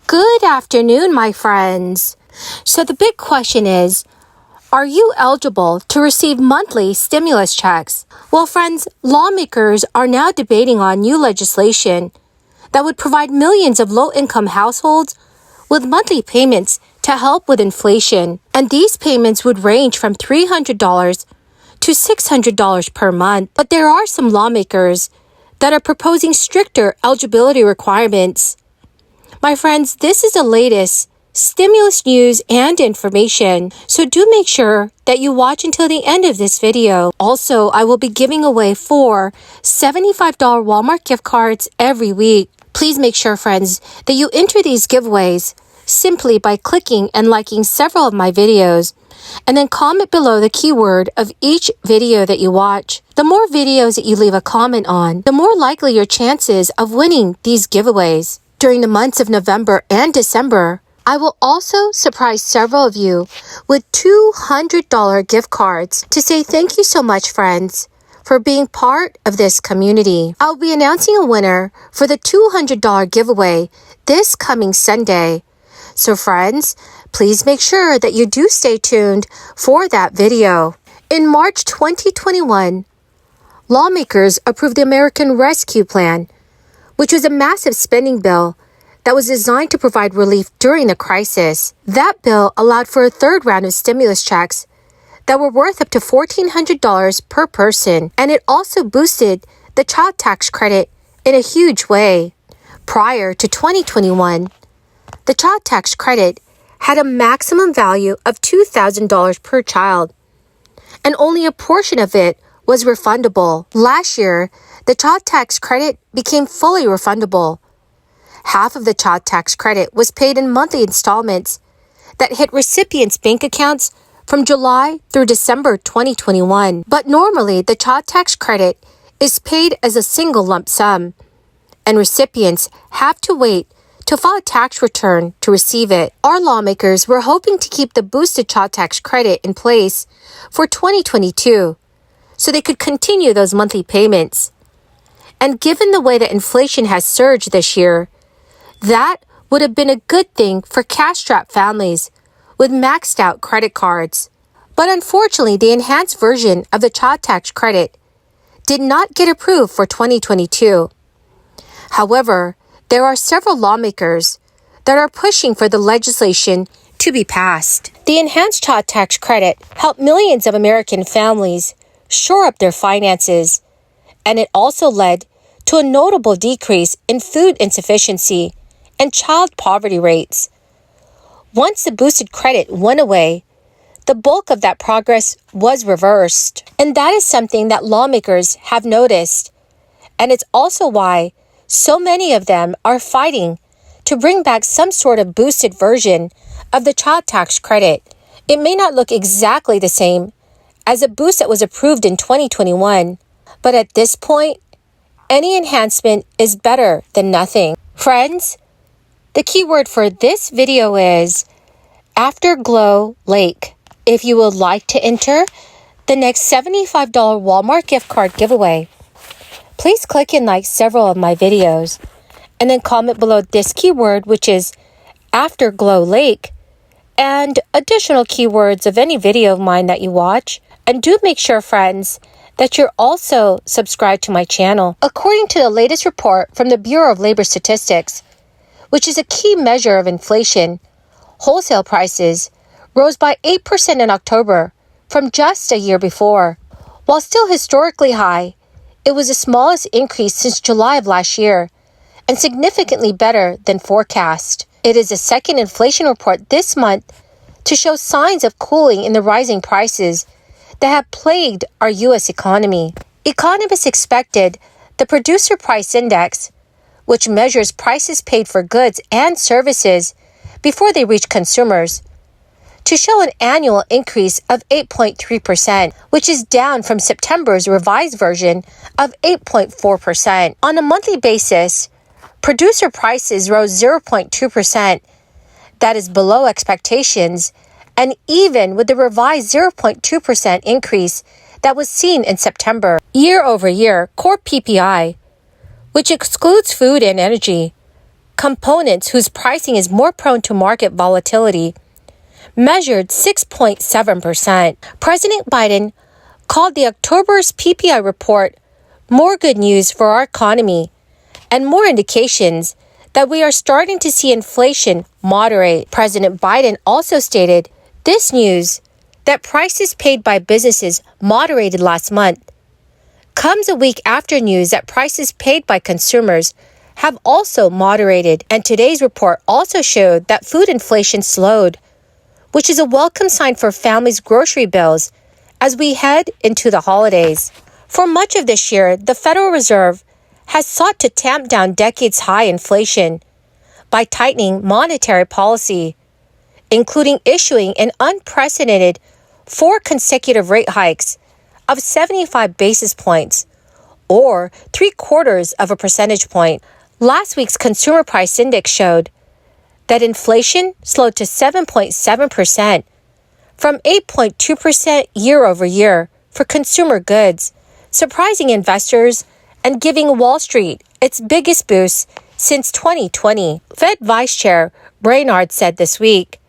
Good afternoon, my friends. So the big question is, are you eligible to receive monthly stimulus checks? Well, friends, lawmakers are now debating on new legislation that would provide millions of low-income households with monthly payments to help with inflation. And these payments would range from $300 to $600 per month. But there are some lawmakers that are proposing stricter eligibility requirements. My friends, this is the latest stimulus news and information, so do make sure that you watch until the end of this video. Also, I will be giving away 4 $75 Walmart gift cards every week. Please make sure, friends, that you enter these giveaways simply by clicking and liking several of my videos, and then comment below the keyword of each video that you watch. The more videos that you leave a comment on, the more likely your chances of winning these giveaways. During the months of November and December, I will also surprise several of you with $200 gift cards to say thank you so much, friends, for being part of this community. I'll be announcing a winner for the $200 giveaway this coming Sunday. So friends, please make sure that you do stay tuned for that video. In March 2021, lawmakers approved the American Rescue Plan, which was a massive spending bill that was designed to provide relief during the crisis. That bill allowed for a third round of stimulus checks that were worth up to $1,400 per person, and it also boosted the child tax credit in a huge way. Prior to 2021, the child tax credit had a maximum value of $2,000 per child, and only a portion of it was refundable. Last year, the child tax credit became fully refundable. Half of the child tax credit was paid in monthly installments that hit recipients' bank accounts from July through December 2021. But normally, the child tax credit is paid as a single lump sum, and recipients have to wait to file a tax return to receive it. Our lawmakers were hoping to keep the boosted child tax credit in place for 2022 so they could continue those monthly payments. And given the way that inflation has surged this year, that would have been a good thing for cash-strapped families with maxed out credit cards. But unfortunately, the enhanced version of the child tax credit did not get approved for 2022. However, there are several lawmakers that are pushing for the legislation to be passed. The enhanced child tax credit helped millions of American families shore up their finances, and it also led to a notable decrease in food insufficiency and child poverty rates. Once the boosted credit went away, the bulk of that progress was reversed. And that is something that lawmakers have noticed. And it's also why so many of them are fighting to bring back some sort of boosted version of the child tax credit. It may not look exactly the same as a boost that was approved in 2021, but at this point, any enhancement is better than nothing. Friends, the keyword for this video is Afterglow Lake. If you would like to enter the next $75 Walmart gift card giveaway, please click and like several of my videos, and then comment below this keyword, which is Afterglow Lake, and additional keywords of any video of mine that you watch. And do make sure, friends, that you're also subscribed to my channel. According to the latest report from the Bureau of Labor Statistics, which is a key measure of inflation, wholesale prices rose by 8% in October from just a year before. While still historically high, it was the smallest increase since July of last year and significantly better than forecast. It is the second inflation report this month to show signs of cooling in the rising prices that have plagued our U.S. economy. Economists expected the Producer Price Index, which measures prices paid for goods and services before they reach consumers, to show an annual increase of 8.3%, which is down from September's revised version of 8.4%. On a monthly basis, producer prices rose 0.2%. That is below expectations, and even with the revised 0.2% increase that was seen in September. Year over year, core PPI, which excludes food and energy, components whose pricing is more prone to market volatility, measured 6.7%. President Biden called the October's PPI report more good news for our economy and more indications that we are starting to see inflation moderate. President Biden also stated this news that prices paid by businesses moderated last month comes a week after news that prices paid by consumers have also moderated, and today's report also showed that food inflation slowed, which is a welcome sign for families' grocery bills as we head into the holidays. For much of this year, the Federal Reserve has sought to tamp down decades-high inflation by tightening monetary policy, including issuing an unprecedented 4 consecutive rate hikes of 75 basis points, or 0.75 of a percentage point. Last week's Consumer Price Index showed that inflation slowed to 7.7% from 8.2% year over year for consumer goods, surprising investors and giving Wall Street its biggest boost since 2020. Fed Vice Chair Brainard said this week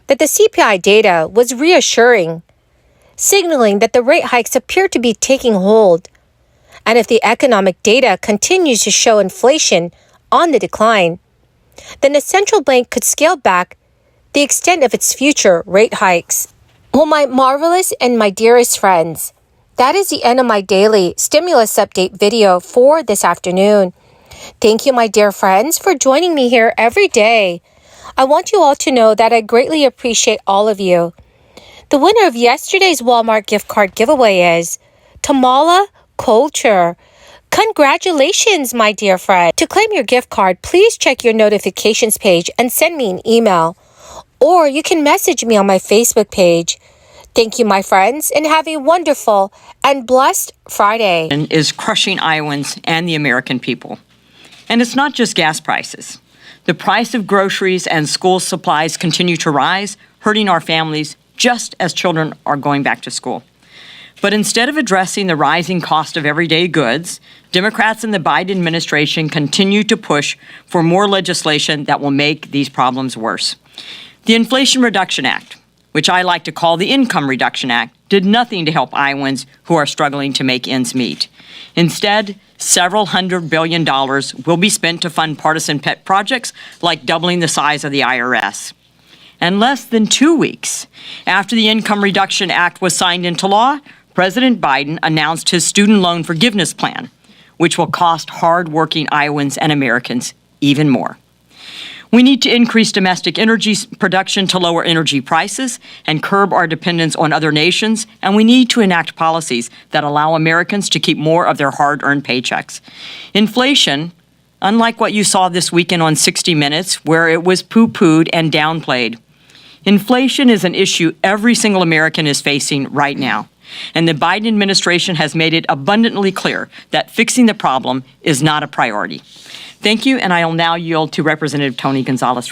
that the CPI data was reassuring, signaling that the rate hikes appear to be taking hold. And if the economic data continues to show inflation on the decline, then the central bank could scale back the extent of its future rate hikes. Well, my marvelous and my dearest friends, that is the end of my daily stimulus update video for this afternoon. Thank you, my dear friends, for joining me here every day. I want you all to know that I greatly appreciate all of you. The winner of yesterday's Walmart gift card giveaway is Tamala Culture. Congratulations, my dear friend. To claim your gift card, please check your notifications page and send me an email, or you can message me on my Facebook page. Thank you, my friends, and have a wonderful and blessed Friday. Is crushing Iowans and the American people. And it's not just gas prices. The price of groceries and school supplies continue to rise, hurting our families just as children are going back to school. But instead of addressing the rising cost of everyday goods, Democrats in the Biden administration continue to push for more legislation that will make these problems worse. The Inflation Reduction Act, which I like to call the Income Reduction Act, did nothing to help Iowans who are struggling to make ends meet. Instead, several $100 billion will be spent to fund partisan pet projects like doubling the size of the IRS. And less than 2 weeks after the Income Reduction Act was signed into law, President Biden announced his student loan forgiveness plan, which will cost hard-working Iowans and Americans even more. We need to increase domestic energy production to lower energy prices and curb our dependence on other nations, and we need to enact policies that allow Americans to keep more of their hard-earned paychecks. Inflation, unlike what you saw this weekend on 60 Minutes, where it was poo-pooed and downplayed, inflation is an issue every single American is facing right now. And the Biden administration has made it abundantly clear that fixing the problem is not a priority. Thank you, and I will now yield to Representative Tony Gonzalez.